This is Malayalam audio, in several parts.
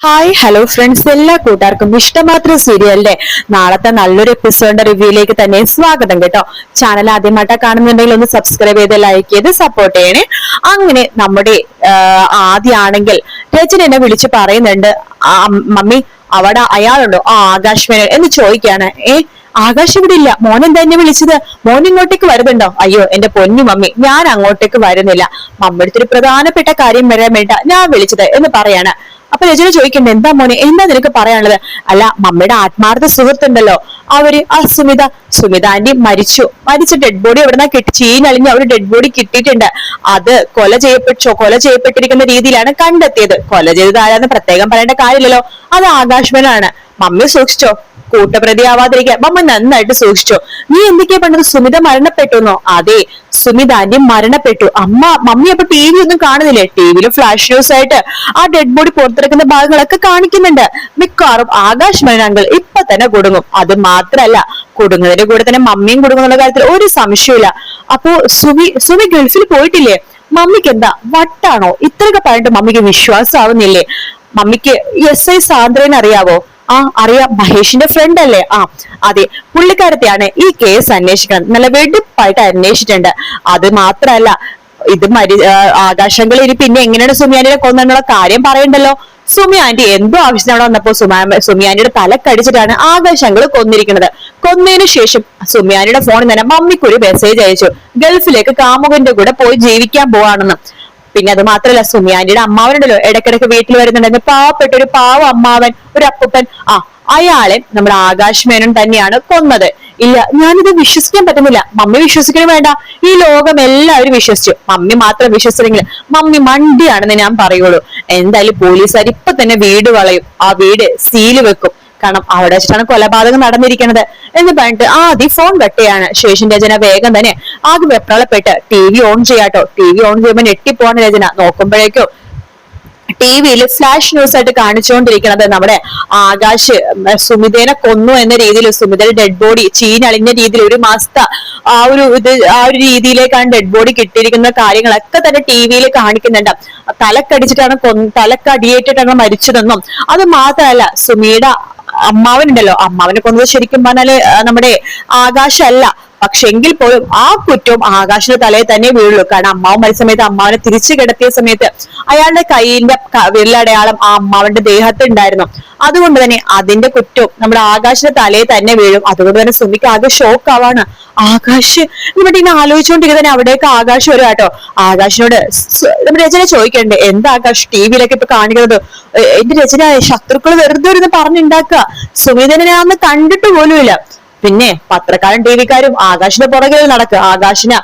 ഹായ് ഹലോ ഫ്രണ്ട്സ്, എല്ലാ കൂട്ടുകാർക്കും ഇഷ്ടമാത്ര സീരിയലിന്റെ നാളത്തെ നല്ലൊരു എപ്പിസോഡിന്റെ റിവ്യൂയിലേക്ക് തന്നെ സ്വാഗതം കേട്ടോ. ചാനൽ ആദ്യമായിട്ട് കാണുന്നുണ്ടെങ്കിൽ ഒന്ന് സബ്സ്ക്രൈബ് ചെയ്ത് ലൈക്ക് ചെയ്ത് സപ്പോർട്ട് ചെയ്യണേ. അങ്ങനെ നമ്മുടെ ആദ്യമാണെങ്കിൽ രചന എന്നെ വിളിച്ച് പറയുന്നുണ്ട്, മമ്മി അവിടെ അയാളുണ്ടോ ആകാശ് മേനോൻ എന്ന് ചോദിക്കാണ്. ആകാശ് ഇവിടെ ഇല്ല, മോൻ എന്താ എന്നെ വിളിച്ചത്? മോൻ ഇങ്ങോട്ടേക്ക് വരുന്നുണ്ടോ? അയ്യോ എന്റെ പൊന്നു മമ്മി, ഞാൻ അങ്ങോട്ടേക്ക് വരുന്നില്ല, മമ്മിയുടെ ഒരു പ്രധാനപ്പെട്ട കാര്യം വരാൻ വേണ്ട ഞാൻ വിളിച്ചത് എന്ന് പറയാണ്. അപ്പൊ രചന ചോദിക്കണ്ടേ, എന്താ മോനെ, എന്താ നിനക്ക് പറയാനുള്ളത്? അല്ല, മമ്മിയുടെ ആത്മാർത്ഥ സുഹൃത്തുണ്ടല്ലോ, അവര് ആ സുമിത ആന്റി മരിച്ച ഡെഡ് ബോഡി എവിടെന്നാ കിട്ടി, ചീനളിഞ്ഞ് അവര് ഡെഡ് ബോഡി കിട്ടിയിട്ടുണ്ട്. അത് കൊല ചെയ്യപ്പെട്ടിരിക്കുന്ന രീതിയിലാണ് കണ്ടെത്തിയത്. കൊല ചെയ്തത് ആരാന്ന് പ്രത്യേകം പറയേണ്ട കാര്യമില്ലല്ലോ, അത് ആകാശ് മേനോനാണ്. മമ്മി സൂക്ഷിച്ചോ, കൂട്ടപ്രതിയാവാതിരിക്കാൻ മമ്മ നന്നായിട്ട് സൂക്ഷിച്ചോ. നീ എന്തൊക്കെയാ പറഞ്ഞത്, സുമിത മരണപ്പെട്ടുന്നോ? അതെ, സുമിത ആന്റി മരണപ്പെട്ടു. മമ്മി അപ്പൊ ടി വി ഒന്നും കാണുന്നില്ലേ? ടിവിയിൽ ഫ്ലാഷ് ന്യൂസ് ആയിട്ട് ആ ഡെഡ് ബോഡി പുറത്തിറക്കുന്ന ഭാഗങ്ങളൊക്കെ കാണിക്കുന്നുണ്ട്. മിക്കവാറും ആകാശ് മേനോൻ ഇപ്പൊ തന്നെ കുടുങ്ങും. അത് മാത്രല്ല, കുടുങ്ങുന്നതിന്റെ കൂടെ തന്നെ മമ്മിയും കുടുങ്ങുന്നുള്ള കാര്യത്തിൽ ഒരു സംശയമില്ല. അപ്പോ സുമി ഗൾഫിൽ പോയിട്ടില്ലേ? മമ്മിക്ക് എന്താ വട്ടാണോ? ഇത്രയൊക്കെ പറഞ്ഞിട്ട് മമ്മിക്ക് വിശ്വാസമാവുന്നില്ലേ? മമ്മിക്ക് SI സാന്ദ്രനെ അറിയാവോ? അറിയാം, മഹേഷിന്റെ ഫ്രണ്ട് അല്ലേ? അതെ, പുള്ളിക്കാരത്തെയാണ് ഈ കേസ് അന്വേഷിക്കണം. നല്ല വെടുപ്പായിട്ട് അന്വേഷിച്ചിട്ടുണ്ട്. അത് മാത്രല്ല, ഇത് ആകാശങ്ങൾ ഇനി പിന്നെ എങ്ങനെയാണ് സുമി ആന്റിനെ കൊന്നുള്ള കാര്യം പറയണ്ടല്ലോ. സുമി ആന്റി എന്തോ ആവശ്യത്തിന് അവിടെ വന്നപ്പോ സുമി ആന്റിയുടെ തലക്കടിച്ചിട്ടാണ് ആകാശങ്ങൾ കൊന്നിരിക്കുന്നത്. കൊന്നതിന് ശേഷം സുമി ആന്റിയുടെ ഫോണിൽ തന്നെ മമ്മിക്കൊരു മെസ്സേജ് അയച്ചു, ഗൾഫിലേക്ക് കാമുകന്റെ കൂടെ പോയി ജീവിക്കാൻ പോവാണെന്ന്. പിന്നെ അത് മാത്രല്ല, സുമി ആന്റിയുടെ അമ്മാവനുണ്ടല്ലോ, ഇടയ്ക്കിടയ്ക്ക് വീട്ടിൽ വരുന്നുണ്ടെന്ന്, പാവപ്പെട്ട ഒരു പാവ അമ്മാവൻ, ഒരു അപ്പൂപ്പൻ, അയാളെ നമ്മുടെ ആകാശ് മേനോൻ തന്നെയാണ് കൊന്നത്. ഇല്ല, ഞാനിത് വിശ്വസിക്കാൻ പറ്റുന്നില്ല. മമ്മി വിശ്വസിക്കണം വേണ്ട, ഈ ലോകം എല്ലാവരും വിശ്വസിച്ചു, മമ്മി മാത്രം വിശ്വസിച്ചെങ്കിൽ മമ്മി മണ്ടിയാണെന്ന് ഞാൻ പറയുള്ളൂ. എന്തായാലും പോലീസുകാർ ഇപ്പൊ തന്നെ വീട് വളയും, ആ വീട് സീല് വെക്കും. കാരണം അവിടെ വെച്ചിട്ടാണ് കൊലപാതകം നടന്നിരിക്കുന്നത് എന്ന് പറഞ്ഞിട്ട് ആദ്യം ഫോൺ കെട്ടുകയാണ്. ശേഷം രചന വേഗം തന്നെ ആദ്യം വെപ്രാളപ്പെട്ട് TV ഓൺ ചെയ്യാട്ടോ. TV ഓൺ ചെയ്യുമ്പോൾ ഞെട്ടിപ്പോവാണ് രചന. നോക്കുമ്പോഴേക്കോ ടിവിയിൽ ഫ്ലാഷ് ന്യൂസ് ആയിട്ട് കാണിച്ചുകൊണ്ടിരിക്കുന്നത് നമ്മുടെ ആകാശ് സുമിതേനെ കൊന്നു എന്ന രീതിയിൽ, സുമിതയുടെ ഡെഡ് ബോഡി ചീനളിഞ്ഞ രീതിയിൽ ഒരു മാസത്തെ ആ ഒരു രീതിയിലേക്കാണ് ഡെഡ് ബോഡി കിട്ടിയിരിക്കുന്ന കാര്യങ്ങളൊക്കെ തന്നെ ടിവിയിൽ കാണിക്കുന്നുണ്ട്. തലക്കടിയേറ്റിട്ടാണ് മരിച്ചതെന്നും, അത് മാത്രമല്ല സുമിയുടെ അമ്മാവനുണ്ടല്ലോ, അമ്മാവനെ കൊന്നത് ശരിക്കും പറഞ്ഞാല് നമ്മുടെ ആകാശല്ല. പക്ഷെ എങ്കിൽ പോലും ആ കുറ്റവും ആകാശിന്റെ തലയിൽ തന്നെ വീഴുള്ളൂ. കാരണം അമ്മാവൻ മരിച്ച സമയത്ത്, അമ്മാവനെ തിരിച്ചു കിടത്തിയ സമയത്ത് അയാളുടെ കയ്യിന്റെ വിരലടയാളം ആ അമ്മാവന്റെ ദേഹത്ത് ഉണ്ടായിരുന്നു. അതുകൊണ്ട് തന്നെ അതിന്റെ കുറ്റവും നമ്മുടെ ആകാശിന്റെ തലയിൽ തന്നെ വീഴും. അതുകൊണ്ട് തന്നെ സുമിക്ക് ആകെ ഷോക്ക് ആവാണ്. ആകാശ് ഇവിടെ ഇങ്ങനെ ആലോചിച്ചുകൊണ്ടിരിക്കുന്ന അവിടേക്ക് ആകാശ് വരും കേട്ടോ. ആകാശിനോട് നമ്മുടെ രചന ചോദിക്കണ്ടേ, എന്താ ആകാശ് ടിവിയിലൊക്കെ ഇപ്പൊ കാണിക്കുന്നത്? എന്റെ രചന, ശത്രുക്കൾ വെറുതെ ഒരു പറഞ്ഞുണ്ടാക്കുക, സുമിതനെ ഞാൻ അന്ന് കണ്ടിട്ട് പോലുമില്ല. പിന്നെ പത്രക്കാരും ടിവിക്കാരും ആകാശിന്റെ പുറകെ നടക്കുക, ആകാശിനെ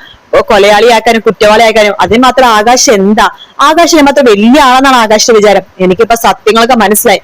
കൊലയാളിയാക്കാനും കുറ്റവാളിയാക്കാനും. അതിന് മാത്രം ആകാശ് എന്താ, ആകാശിനെ മാത്രം വലിയ ആളെന്നാണ് ആകാശിന്റെ വിചാരം. എനിക്കിപ്പോ സത്യങ്ങളൊക്കെ മനസ്സിലായി.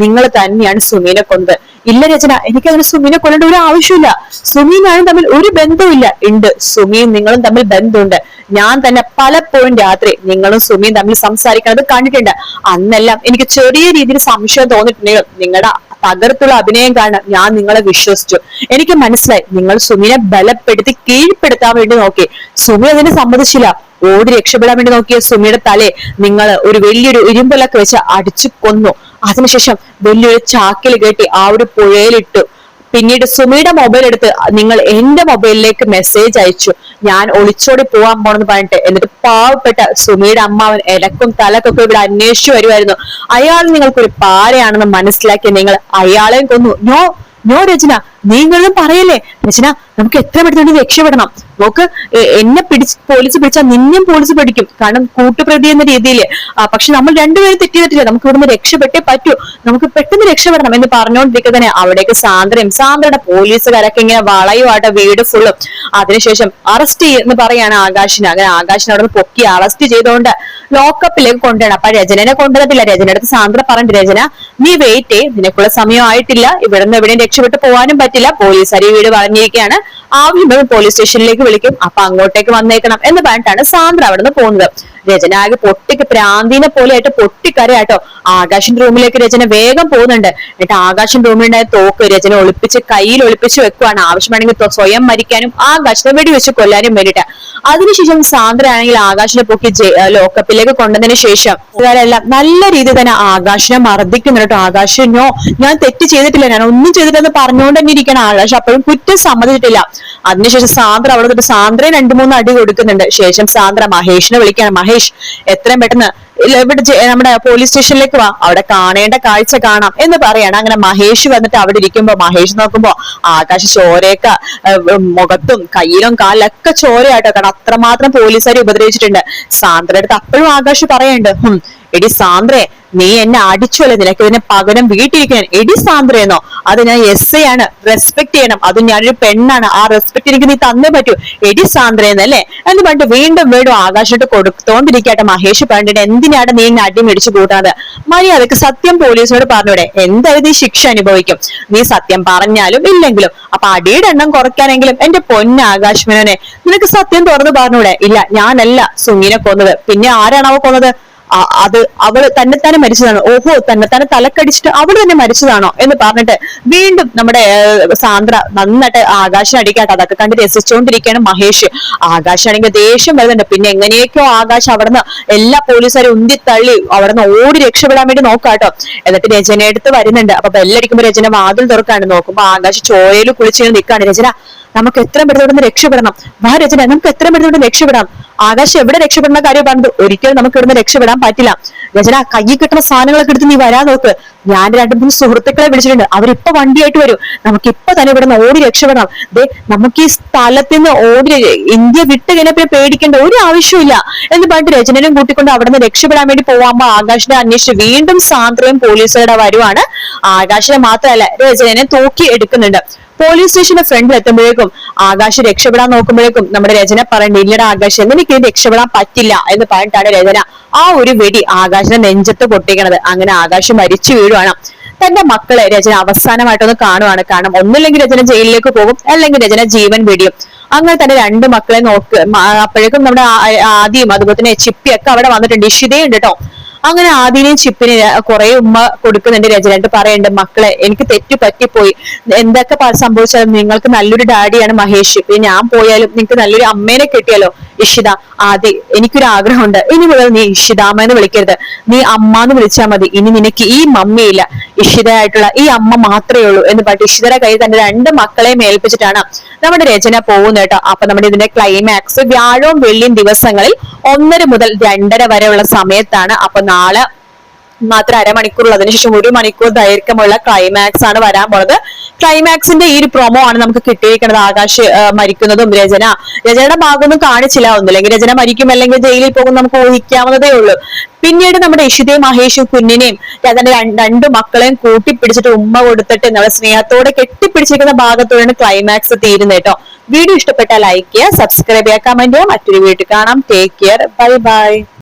നിങ്ങൾ തന്നെയാണ് സുമീനെ കൊന്നത്. ഇല്ല രചന, എനിക്കങ്ങനെ സുമീനെ കൊല്ലേണ്ട ഒരു ആവശ്യമില്ല. സുമിയും ഞാനും തമ്മിൽ ഒരു ബന്ധവുമില്ല. ഉണ്ട്, സുമിയും നിങ്ങളും തമ്മിൽ ബന്ധമുണ്ട്. ഞാൻ തന്നെ പലപ്പോഴും രാത്രി നിങ്ങളും സുമിയും തമ്മിൽ സംസാരിക്കുന്നത് കണ്ടിട്ടുണ്ട്. അന്നെല്ലാം എനിക്ക് ചെറിയ രീതിയിൽ സംശയം തോന്നിയിട്ടുണ്ടെങ്കിൽ നിങ്ങളുടെ തകർത്തുള്ള അഭിനയം കാരണം ഞാൻ നിങ്ങളെ വിശ്വസിച്ചു. എനിക്ക് മനസ്സിലായി, നിങ്ങൾ സുമിനെ ബലപ്പെടുത്തി കീഴ്പ്പെടുത്താൻ വേണ്ടി നോക്കി. സുമി അതിനെ സമ്മതിച്ചില്ല. ഓടി രക്ഷപ്പെടാൻ വേണ്ടി നോക്കിയ സുമിയുടെ തലയെ നിങ്ങൾ ഒരു വലിയൊരു ഇരുമ്പലൊക്കെ വെച്ച് അടിച്ചു കൊന്നു. അതിനുശേഷം വലിയൊരു ചാക്കിൽ കെട്ടി ആ ഒരു പുഴയിലിട്ടു. പിന്നീട് സുമിയുടെ മൊബൈൽ എടുത്ത് നിങ്ങൾ എന്റെ മൊബൈലിലേക്ക് മെസ്സേജ് അയച്ചു, ഞാൻ ഒളിച്ചോടി പോവാൻ പോണെന്ന് പറഞ്ഞിട്ട്. എന്നിട്ട് പാവപ്പെട്ട സുമിയുടെ അമ്മാവൻ ഇലക്കും തലക്കൊക്കെ ഇവിടെ അന്വേഷിച്ചു വരുമായിരുന്നു. അയാൾ നിങ്ങൾക്കൊരു പാരയാണെന്ന് മനസ്സിലാക്കി നിങ്ങൾ അയാളെയും കൊന്നു. നോ രചന, നീങ്ങളും പറയല്ലേ രചന, നമുക്ക് എത്ര പെട്ടെന്ന് രക്ഷപ്പെടണം. നോക്ക്, എന്നെ പോലീസ് പിടിച്ചാൽ നിന്നെയും പോലീസ് പിടിക്കും, കാരണം കൂട്ടുപ്രതി എന്ന രീതിയിൽ. പക്ഷെ നമ്മൾ രണ്ടുപേരും തെറ്റിയിട്ടില്ല, നമുക്ക് ഇവിടുന്ന് രക്ഷപ്പെട്ടേ പറ്റൂ, നമുക്ക് പെട്ടെന്ന് രക്ഷപ്പെടണം എന്ന് പറഞ്ഞുകൊണ്ടിരിക്കുക തന്നെ അവിടേക്ക് സാന്ദ്രയുടെ പോലീസുകാരൊക്കെ ഇങ്ങനെ വളയുവാട്ടെ വീട് ഫുള്ളും. അതിനുശേഷം അറസ്റ്റ് എന്ന് പറയാണ് ആകാശിനെ. അങ്ങനെ ആകാശിനെ അവിടെ നിന്ന് പൊക്കി അറസ്റ്റ് ചെയ്തുകൊണ്ട് ലോക്കപ്പിലേക്ക് കൊണ്ടുവരണം. അപ്പൊ രചനനെ കൊണ്ടുവന്നിട്ടില്ല. രചനയുടെ അടുത്ത് സാന്ദ്ര പറഞ്ഞു, രചന നീ വെയിറ്റ്, നിനക്കുള്ള സമയം ആയിട്ടില്ല, ഇവിടെ നിന്ന് എവിടെയും രക്ഷപ്പെട്ട് പോകാനും പറ്റില്ല, പോലീസുകാർ ഈ വീട് പറഞ്ഞിരിക്കുകയാണ്, ആവശ്യം പോലീസ് സ്റ്റേഷനിലേക്ക് വിളിക്കും. അപ്പൊ അങ്ങോട്ടേക്ക് വന്നേക്കണം എന്ന് പറഞ്ഞിട്ടാണ് സാന്ദ്ര അവിടെ നിന്ന് പോകുന്നത്. രചന ആകെ പൊട്ടിക്ക് പ്രാന്തിനെ പോലെ ആയിട്ട് പൊട്ടിക്കരയാട്ടോ. ആകാശിന്റെ റൂമിലേക്ക് രചന വേഗം പോകുന്നുണ്ട്. എന്നിട്ട് ആകാശിന്റെ റൂമിലുണ്ടായ തോക്ക് രചന ഒളിപ്പിച്ച് കയ്യിൽ ഒളിപ്പിച്ച് വെക്കുവാണ്. ആവശ്യമാണെങ്കിൽ സ്വയം മരിക്കാനും ആകാശിനെ വെടിവെച്ച് കൊല്ലാനും വേണ്ടിയിട്ട്. അതിനുശേഷം സാന്ദ്ര ആണെങ്കിൽ ആകാശിനെ പൊക്കി ലോക്കപ്പിലേക്ക് കൊണ്ടതിന് ശേഷം എല്ലാം നല്ല രീതിയിൽ തന്നെ ആകാശിനെ മർദ്ദിക്കുന്നു കേട്ടോ. ആകാശനോ ഞാൻ തെറ്റ് ചെയ്തിട്ടില്ല, ഞാൻ ഒന്നും ചെയ്തിട്ടെന്ന് പറഞ്ഞുകൊണ്ട് തന്നെ ഇരിക്കണം. ആകാശ് അപ്പോഴും കുറ്റം സമ്മതിച്ചിട്ടില്ല. അതിനുശേഷം സാന്ദ്ര അവിടെ സാന്ദ്രയെ 2-3 അടി കൊടുക്കുന്നുണ്ട്. ശേഷം സാന്ദ്ര മഹേഷിനെ വിളിക്കുകയാണ്. മഹേഷ് എത്രയും പെട്ടെന്ന് ഇവിടെ നമ്മുടെ പോലീസ് സ്റ്റേഷനിലേക്ക് വാ, അവിടെ കാണേണ്ട കാഴ്ച കാണാം എന്ന് പറയാണ്. അങ്ങനെ മഹേഷ് വന്നിട്ട് അവിടെ ഇരിക്കുമ്പോ മഹേഷ് നോക്കുമ്പോ ആകാശ് ചോരയൊക്കെ മുഖത്തും കയ്യിലും കാലിലൊക്കെ ചോരയാട്ടോ. കാരണം അത്രമാത്രം പോലീസുകാരെ ഉപദ്രവിച്ചിട്ടുണ്ട്. സാന്ദ്രയുടെ അടുത്ത് അപ്പോഴും ആകാശ് പറയുന്നുണ്ട്, എടി സാന്ദ്രേ നീ എന്നെ അടിച്ചോല്ലേ, നിനക്ക് ഇതിനെ പകരം വീട്ടിരിക്കാൻ. എടി സാന്ദ്രയെന്നോ, അത് ഞാൻ SI ആണ്, റെസ്പെക്ട് ചെയ്യണം, അത് ഞാനൊരു പെണ്ണാണ്, ആ റെസ്പെക്ട് എനിക്ക് നീ തന്നേ പറ്റൂ, എടി സാന്ദ്രയെന്നല്ലേ എന്ന് പറഞ്ഞിട്ട് വീണ്ടും വീണ്ടും ആകാശമായിട്ട് കൊടുത്തോണ്ടിരിക്കട്ടെ. മഹേഷ് പറഞ്ഞിട്ട് എന്തിനാണ് നീ എന്നെ അടി മേടിച്ചു കൂട്ടാതെ, മര്യാദക്ക് സത്യം പോലീസിനോട് പറഞ്ഞൂടെ, എന്തായാലും നീ ശിക്ഷ അനുഭവിക്കും, നീ സത്യം പറഞ്ഞാലും ഇല്ലെങ്കിലും. അപ്പൊ അടിയുടെ എണ്ണം കുറയ്ക്കാനെങ്കിലും എന്റെ പൊന്നാകാശ്മനെ നിനക്ക് സത്യം തുറന്നു പറഞ്ഞൂടെ. ഇല്ല, ഞാനല്ല സുങ്ങിനെ കൊന്നത്, പിന്നെ ആരാണ് അവ കൊന്നത്, അത് അവള് തന്നെത്താനെ മരിച്ചതാണോ, ഓഹോ തന്നെത്താനെ തലക്കടിച്ചിട്ട് അവള് തന്നെ മരിച്ചതാണോ എന്ന് പറഞ്ഞിട്ട് വീണ്ടും നമ്മുടെ സാന്ദ്ര നന്നായിട്ട് ആകാശിനെ അടിക്കാട്ടോ. അതൊക്കെ കണ്ട് രസിച്ചുകൊണ്ടിരിക്കുകയാണ് മഹേഷ്. ആകാശാണെങ്കിൽ ദേഷ്യം വരുന്നുണ്ട്. പിന്നെ എങ്ങനെയൊക്കെയോ ആകാശ് അവിടുന്ന് എല്ലാ പോലീസുകാരും ഉന്തിത്തള്ളി അവിടുന്ന് ഓടി രക്ഷപ്പെടാൻ വേണ്ടി നോക്കാട്ടോ. എന്നിട്ട് രചന അടുത്ത് വരുന്നുണ്ട്. അപ്പൊ ബെല്ലടിക്കുമ്പോ രചന വാതിൽ തുറക്കാണ്. നോക്കുമ്പോ ആകാശ് ചോരയിൽ കുളിച്ച് നിൽക്കാണ്. രചന നമുക്ക് എത്രയും പെട്ടെന്ന് രക്ഷപ്പെടണം, വാ രചന നമുക്ക് എത്രയും പെട്ടെന്ന് രക്ഷപ്പെടാം. ആകാശ് എവിടെ രക്ഷപ്പെടുന്ന കാര്യം പറഞ്ഞത്, ഒരിക്കലും നമുക്ക് ഇവിടുന്ന് രക്ഷപ്പെടാൻ പറ്റില്ല. രചന കയ്യിൽ കിട്ടുന്ന സാധനങ്ങളൊക്കെ എടുത്ത് നീ വരാൻ നോക്ക്, ഞാൻ 2-3 സുഹൃത്തുക്കളെ വിളിച്ചിട്ടുണ്ട്, അവരിപ്പൊ വണ്ടിയായിട്ട് വരും, നമുക്ക് ഇപ്പൊ തന്നെ ഇവിടുന്ന് ഓടി രക്ഷപ്പെടണം. ദേ നമുക്ക് ഈ സ്ഥലത്ത് നിന്ന് ഓടി ഇന്ത്യ വിട്ട് കഴിഞ്ഞാൽ പേടിക്കേണ്ട ഒരു ആവശ്യമില്ല എന്ന് പറഞ്ഞിട്ട് രചനനും കൂട്ടിക്കൊണ്ട് അവിടെ നിന്ന് രക്ഷപ്പെടാൻ വേണ്ടി പോവാകുമ്പോ ആകാശിനെ അന്വേഷിച്ച് വീണ്ടും സാന്ദ്രയും പോലീസുകാരുടെ വരുവാണ്. ആകാശിനെ മാത്രമല്ല രചനനെ തൂക്കി എടുക്കുന്നുണ്ട്. പോലീസ് സ്റ്റേഷന്റെ ഫ്രണ്ടിൽ എത്തുമ്പോഴേക്കും ആകാശ് രക്ഷപ്പെടാൻ നോക്കുമ്പോഴേക്കും നമ്മുടെ രചന പറയണ്ട, ഇല്ലടാ ആകാശ് എനിക്ക് രക്ഷപ്പെടാൻ പറ്റില്ല എന്ന് പറഞ്ഞിട്ടാണ് രചന ആ ഒരു വെടി ആകാശിനെ നെഞ്ചത്ത് പൊട്ടിക്കണത്. അങ്ങനെ ആകാശ് മരിച്ചു വീഴുവാണ്. തന്റെ മക്കളെ രചന അവസാനമായിട്ടൊന്ന് കാണുവാണ്. കാരണം ഒന്നില്ലെങ്കിൽ രചന ജയിലിലേക്ക് പോകും, അല്ലെങ്കിൽ രചന ജീവൻ വെടിയും. അങ്ങനെ തന്നെ 2 മക്കളെ അപ്പോഴേക്കും നമ്മുടെ ആദിയും അതുപോലെ തന്നെ ചിപ്പിയൊക്കെ അവിടെ വന്നിട്ടുണ്ട്. ഇഷിതയുണ്ട് കേട്ടോ. അങ്ങനെ ആദിനെയും ചിപ്പിനെ കുറെ ഉമ്മ കൊടുക്കുന്നുണ്ട്. രചന പറയുന്നുണ്ട്, മക്കളെ എനിക്ക് തെറ്റു പറ്റിപ്പോയി, എന്തൊക്കെ സംഭവിച്ചാലും നിങ്ങൾക്ക് നല്ലൊരു ഡാഡിയാണ് മഹേഷ്, പിന്നെ ഞാൻ പോയാലും നിങ്ങൾക്ക് നല്ലൊരു അമ്മേനെ കിട്ടിയല്ലോ ഇഷിത. ആദി എനിക്കൊരു ആഗ്രഹമുണ്ട്, ഇനി മുതൽ നീ ഇഷിതാമ്മ എന്ന് വിളിക്കരുത്, നീ അമ്മ എന്ന് വിളിച്ചാൽ മതി, ഇനി നിനക്ക് ഈ മമ്മിയില്ല, ഇഷിതയായിട്ടുള്ള ഈ അമ്മ മാത്രമേ ഉള്ളൂ എന്ന് പറഞ്ഞിട്ട് ഇഷിതയുടെ കയ്യിൽ തന്റെ 2 മക്കളെയും ഏൽപ്പിച്ചിട്ടാണ് നമ്മുടെ രചന പോകുന്നത് കേട്ടോ. അപ്പൊ നമ്മുടെ ഇതിന്റെ ക്ലൈമാക്സ് വ്യാഴവും വെള്ളിയും ദിവസങ്ങളിൽ 1:30 മുതൽ 2:30 വരെയുള്ള സമയത്താണ്. അപ്പൊ നാളെ മാത്രം അരമണിക്കൂറുള്ള, അതിനുശേഷം 1 മണിക്കൂർ ദൈർഘ്യമുള്ള ക്ലൈമാക്സ് ആണ് വരാൻ പോണത്. ക്ലൈമാക്സിന്റെ ഈ ഒരു പ്രൊമോ ആണ് നമുക്ക് കിട്ടിയിരിക്കുന്നത്. ആകാശ് മരിക്കുന്നതും രചനയുടെ ഭാഗമൊന്നും കാണിച്ചില്ല. ഒന്നില്ലെങ്കിൽ രചന മരിക്കും, അല്ലെങ്കിൽ ജയിലിൽ പോകും, നമുക്ക് ഊഹിക്കാവുന്നതേ ഉള്ളൂ. പിന്നീട് നമ്മുടെ ഇഷിതയും മഹേഷും കുഞ്ഞിനെയും തന്റെ 2 മക്കളെയും കൂട്ടിപ്പിടിച്ചിട്ട് ഉമ്മ കൊടുത്തിട്ട് നമ്മുടെ സ്നേഹത്തോടെ കെട്ടിപ്പിടിച്ചിരിക്കുന്ന ഭാഗത്തോടെയാണ് ക്ലൈമാക്സ് തീരുന്നത് കേട്ടോ. വീഡിയോ ഇഷ്ടപ്പെട്ടാൽ ലൈക്ക് ചെയ്യുക, സബ്സ്ക്രൈബ് ചെയ്യുക, കമന്റ് ചെയ്യുക. മറ്റൊരു വീഡിയോ കാണാം. Take care, bye bye.